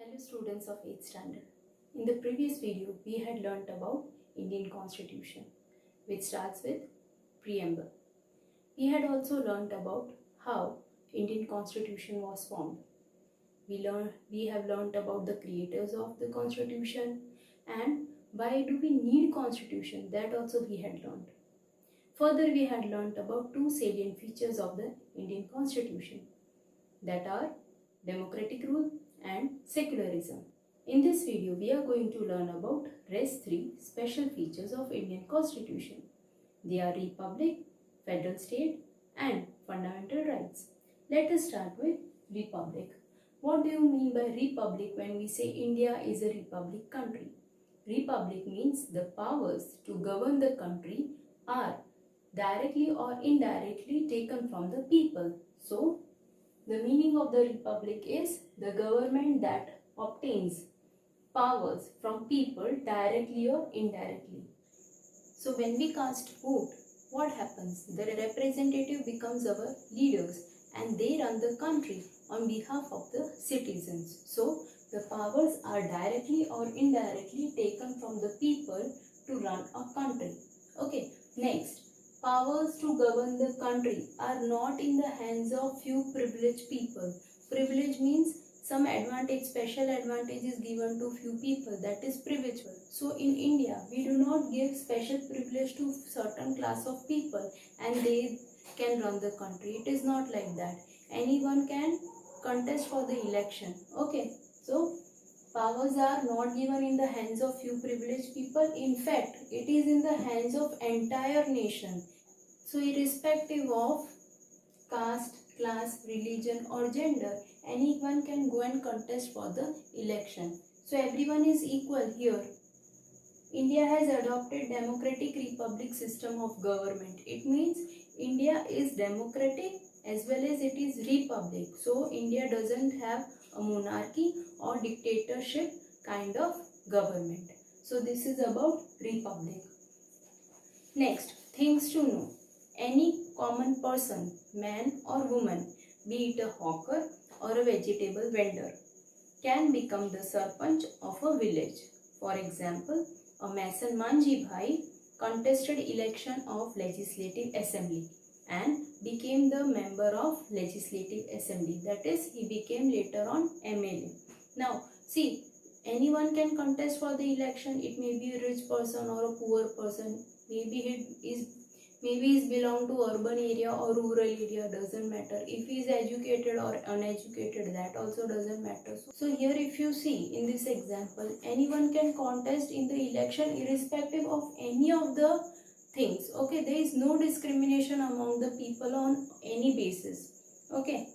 Hello students of 8th standard. In the previous video, we had learnt about Indian Constitution, which starts with preamble. We had also learnt about how Indian Constitution was formed. We have learnt about the creators of the Constitution and why do we need Constitution, that also we had learnt. Further, we had learnt about two salient features of the Indian Constitution, that are democratic rule and secularism. In this video, we are going to learn about rest 3 special features of Indian Constitution. They are Republic, Federal State and Fundamental Rights. Let us start with Republic. What do you mean by Republic when we say India is a Republic country? Republic means the powers to govern the country are directly or indirectly taken from the people. So, the meaning of the Republic is the government that obtains powers from people directly or indirectly. So when we cast vote, what happens? The representative becomes our leaders and they run the country on behalf of the citizens. So the powers are directly or indirectly taken from the people to run a country. Okay, next. Powers to govern the country are not in the hands of few privileged people. Privilege means some advantage, special advantage is given to few people, that is privilege. So in India, we do not give special privilege to certain class of people and they can run the country. It is not like that. Anyone can contest for the election. Okay, so powers are not given in the hands of few privileged people. In fact, it is in the hands of entire nation. So irrespective of caste, class, religion or gender, anyone can go and contest for the election. So everyone is equal here. India has adopted democratic republic system of government. It means India is democratic as well as it is republic. So India doesn't have a monarchy or dictatorship kind of government. So this is about republic. Next, things to know. Any common person, man or woman, be it a hawker or a vegetable vendor, can become the sarpanch of a village. For example, a Mason Manji Bhai contested election of Legislative Assembly and became the member of Legislative Assembly. That is, he became later on MLA. Now, see, anyone can contest for the election. It may be a rich person or a poor person. Maybe he's belong to urban area or rural area, doesn't matter. If he is educated or uneducated, that also doesn't matter. So here if you see in this example, anyone can contest in the election irrespective of any of the things. Okay, there is no discrimination among the people on any basis. Okay.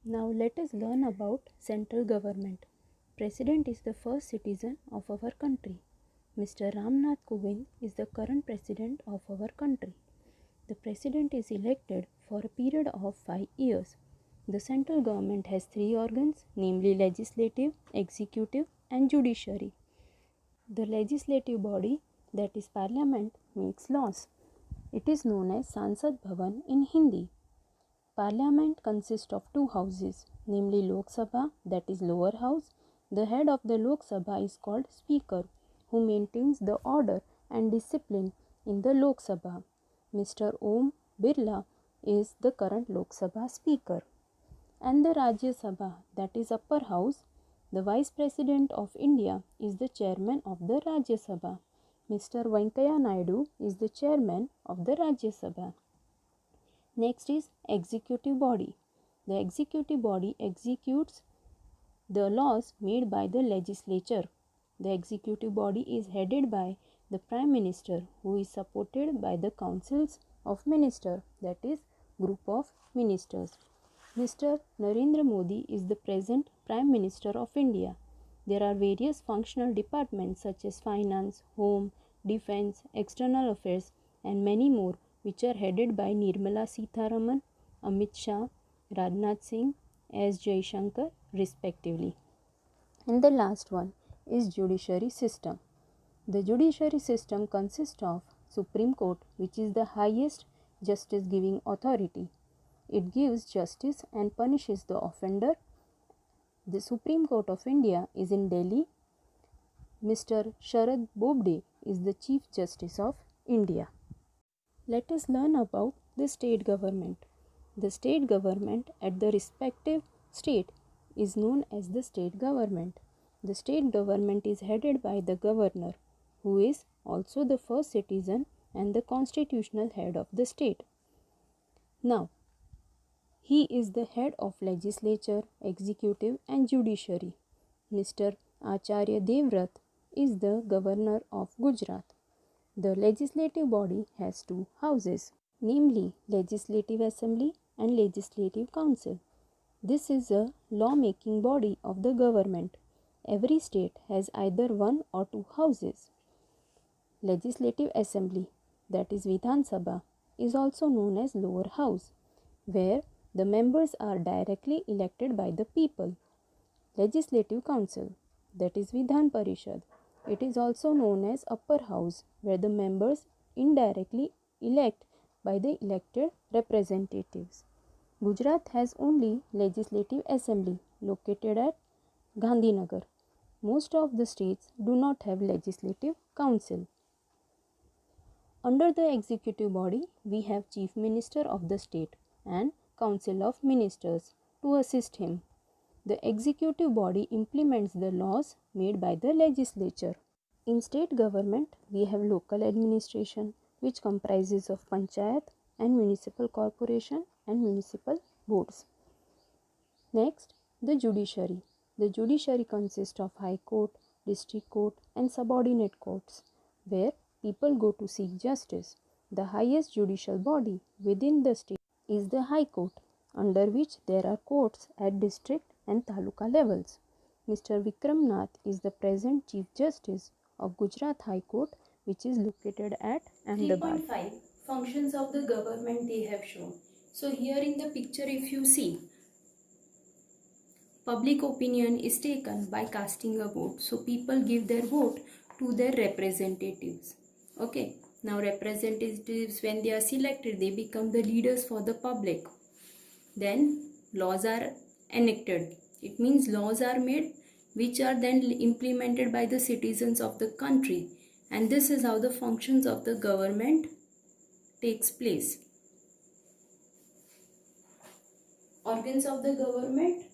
Now let us learn about central government. President is the first citizen of our country. Mr. Ramnath Kovind is the current president of our country. The president is elected for a period of 5 years. The central government has 3 organs, namely legislative, executive and judiciary. The legislative body, that is parliament, makes laws. It is known as Sansad Bhavan in Hindi. Parliament consists of 2 houses, namely Lok Sabha, that is lower house. The head of the Lok Sabha is called Speaker, who maintains the order and discipline in the Lok Sabha. Mr. Om Birla is the current Lok Sabha Speaker. And the Rajya Sabha, that is upper house, the Vice President of India is the chairman of the Rajya Sabha. Mr. Venkaiah Naidu is the chairman of the Rajya Sabha. Next is executive body. The executive body executes the laws made by the legislature. The executive body is headed by the Prime Minister, who is supported by the councils of ministers, that is group of ministers. Mr. Narendra Modi is the present Prime Minister of India. There are various functional departments such as finance, home, defense, external affairs and many more, which are headed by Nirmala Sitharaman, Amit Shah, Rajnath Singh, S. Jaishankar respectively. And the last one is judiciary system. The judiciary system consists of Supreme Court, which is the highest justice giving authority. It gives justice and punishes the offender The Supreme Court of India is in Delhi. Mr. Sharad Bobde is the Chief Justice of India. Let us learn about the state government. The state government at the respective state is known as the state government. The state government is headed by the governor, who is also the first citizen and the constitutional head of the state. Now, he is the head of legislature, executive and judiciary. Mr. Acharya Devvrat is the governor of Gujarat. The legislative body has two houses, namely Legislative Assembly and Legislative Council. This is a law-making body of the government. Every state has either one or two houses. Legislative Assembly, that is Vidhan Sabha, is also known as lower house, where the members are directly elected by the people. Legislative Council, that is Vidhan Parishad, it is also known as upper house, where the members indirectly elect by the elected representatives. Gujarat has only Legislative Assembly located at Gandhinagar. Most of the states do not have Legislative Council. Under the executive body, we have Chief Minister of the state and Council of Ministers to assist him. The executive body implements the laws made by the legislature. In state government, we have local administration, which comprises of panchayat and municipal corporation and municipal boards. Next, the judiciary. The judiciary consists of High Court, District Court and subordinate courts, where people go to seek justice. The highest judicial body within the state is the High Court, under which there are courts at district and taluka levels. Mr. Vikram Nath is the present Chief Justice of Gujarat High Court, which is located at Ahmedabad. 3.5 functions of the government they have shown. So here in the picture, if you see, public opinion is taken by casting a vote. So people give their vote to their representatives. Okay. Now representatives, when they are selected, they become the leaders for the public. Then laws are enacted. It means laws are made which are then implemented by the citizens of the country. And this is how the functions of the government takes place. Organs of the government.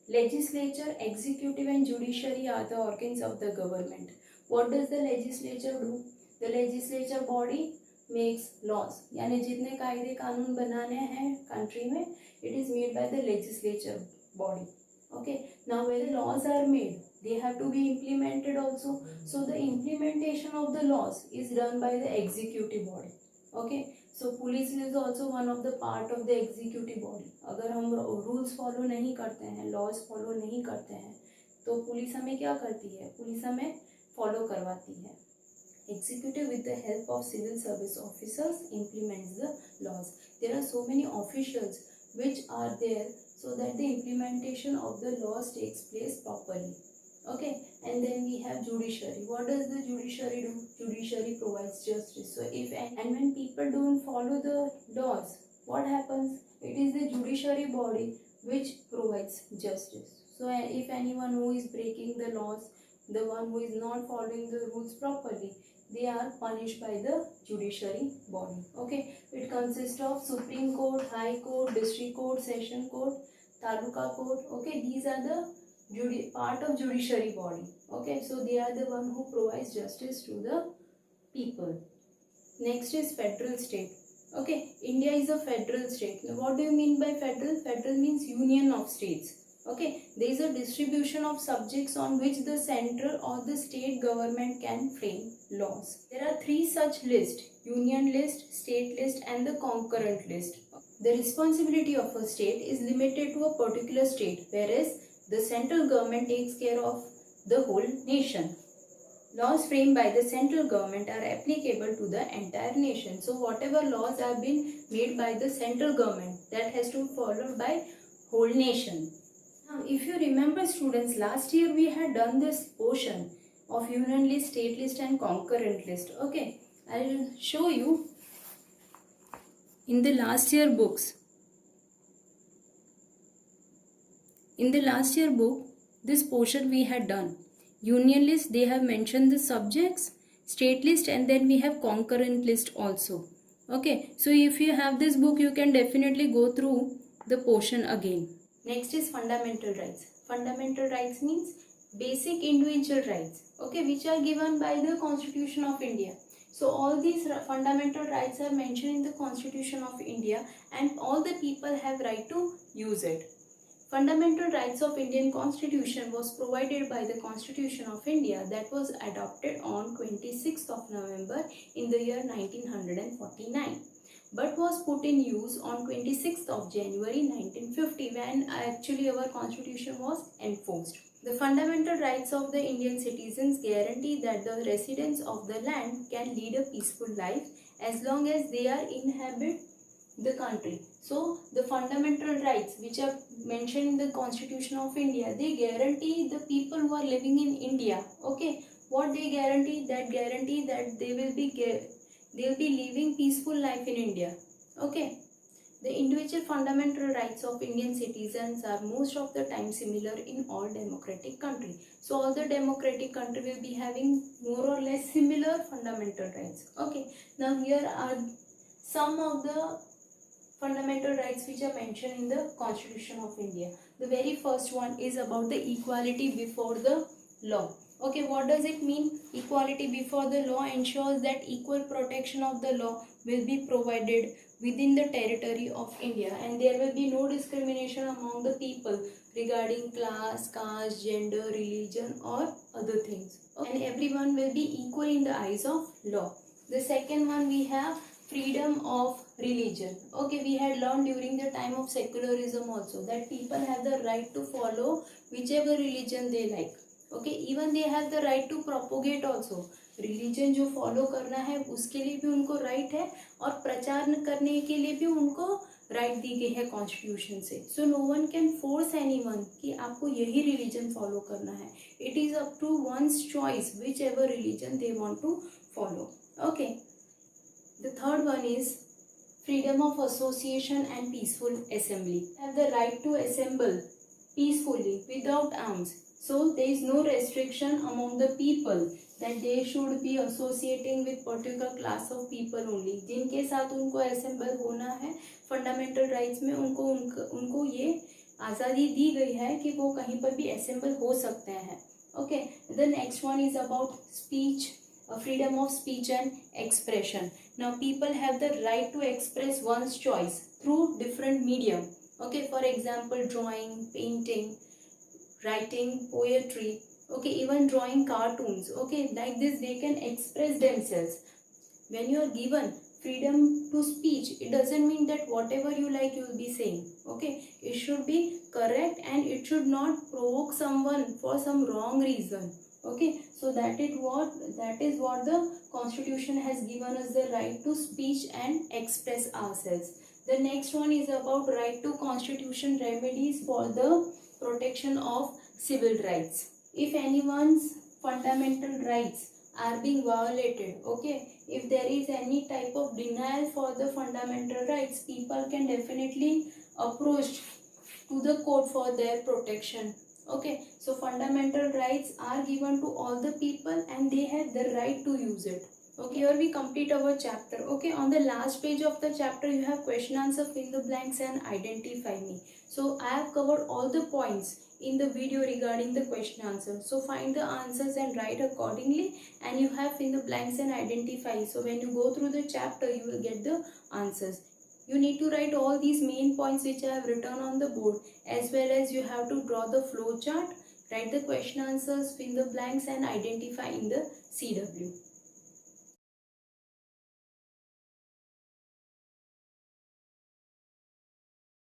Legislature, executive and judiciary are the organs of the government. What does the legislature do? The legislature body makes laws. यानी जितने कायदे कानून बनाने हैं country में, it is made by the legislature body. Okay. Now when the laws are made, they have to be implemented also. So the implementation of the laws is done by the executive body. Okay. So police is also one of the part of the executive body. अगर हम rules follow नहीं करते हैं, laws follow नहीं करते हैं, तो police हमें क्या करती है? पुलिस हमें follow करवाती है. Executive, with the help of civil service officers, implements the laws. There are so many officials which are there so that the implementation of the laws takes place properly. Okay, and then we have judiciary. What does the judiciary do? Judiciary provides justice. So if and when people don't follow the laws, what happens? It is the judiciary body which provides justice. So if anyone who is breaking the laws, the one who is not following the rules properly, they are punished by the judiciary body. Okay, it consists of Supreme Court, High Court, District Court, Session Court, Taluka Court. Okay, these are the part of judiciary body. Okay, so they are the one who provides justice to the people. Next is federal state. Okay, India is a federal state. Now, what do you mean by federal? Federal means union of states. Okay, there is a distribution of subjects on which the central or the state government can frame laws. There are three such lists: union list, state list and the concurrent list. The responsibility of a state is limited to a particular state, whereas the central government takes care of the whole nation. Laws framed by the central government are applicable to the entire nation. So whatever laws have been made by the central government, that has to be followed by whole nation. Now, if you remember students, last year we had done this portion of union list, state list and concurrent list. Okay, I will show you in the last year books. In the last year book, this portion we had done. Union list, they have mentioned the subjects, state list, and then we have concurrent list also. Okay, so if you have this book, you can definitely go through the portion again. Next is fundamental rights. Fundamental rights means basic individual rights, okay, which are given by the Constitution of India. So all these fundamental rights are mentioned in the Constitution of India, and all the people have right to use it. Fundamental rights of Indian Constitution was provided by the Constitution of India that was adopted on 26th of November in the year 1949, but was put in use on 26th of January 1950 when actually our constitution was enforced. The fundamental rights of the Indian citizens guarantee that the residents of the land can lead a peaceful life as long as they are inhabit the country. So the fundamental rights which are mentioned in the Constitution of India, they guarantee the people who are living in India, okay, what they guarantee? That guarantee that they will be living peaceful life in India, okay. The individual fundamental rights of Indian citizens are most of the time similar in all democratic countries. So all the democratic country will be having more or less similar fundamental rights, okay. Now here are some of the fundamental rights which are mentioned in the Constitution of India. The very first one is about the equality before the law. Okay, what does it mean? Equality before the law ensures that equal protection of the law will be provided within the territory of India, and there will be no discrimination among the people regarding class, caste, gender, religion or other things. Okay. And everyone will be equal in the eyes of law. The second one we have freedom of religion. Okay, we had learned during the time of secularism also that people have the right to follow whichever religion they like. Okay, even they have the right to propagate also. Religion जो follow करना है उसके लिए भी उनको right है, और प्रचार करने के लिए भी उनको राइट दी गई है कॉन्स्टिट्यूशन से. So no one can force anyone कि आपको यही रिलीजन फॉलो करना है. It is up to one's choice whichever religion they want to follow. Okay, the third one is freedom of association and peaceful assembly. Have the right to assemble peacefully without arms. So there is no restriction among the people that they should be associating with particular class of people only. जिनके साथ उनको assemble होना है fundamental rights में उनको ये आज़ादी दी गई है कि वो कहीं पर भी assemble हो सकते हैं. Okay, the next one is about speech. Freedom of speech and expression. Now people have the right to express one's choice through different medium. Okay, for example drawing, painting, writing, poetry, okay, even drawing cartoons. Okay, like this they can express themselves. When you are given freedom to speech, it doesn't mean that whatever you like you will be saying. Okay, it should be correct and it should not provoke someone for some wrong reason. Okay, so that is what the Constitution has given us, the right to speech and express ourselves. The next one is about right to constitution remedies for the protection of civil rights. If anyone's fundamental rights are being violated, okay, if there is any type of denial for the fundamental rights, people can definitely approach to the court for their protection. Okay, so fundamental rights are given to all the people and they have the right to use it. Okay, here we complete our chapter. Okay, on the last page of the chapter you have question answer, fill the blanks and identify me. So I have covered all the points in the video regarding the question answer. So find the answers and write accordingly, and you have fill the blanks and identify. So when you go through the chapter you will get the answers. You need to write all these main points which I have written on the board, as well as you have to draw the flow chart, write the question answers, fill the blanks and identify in the CW.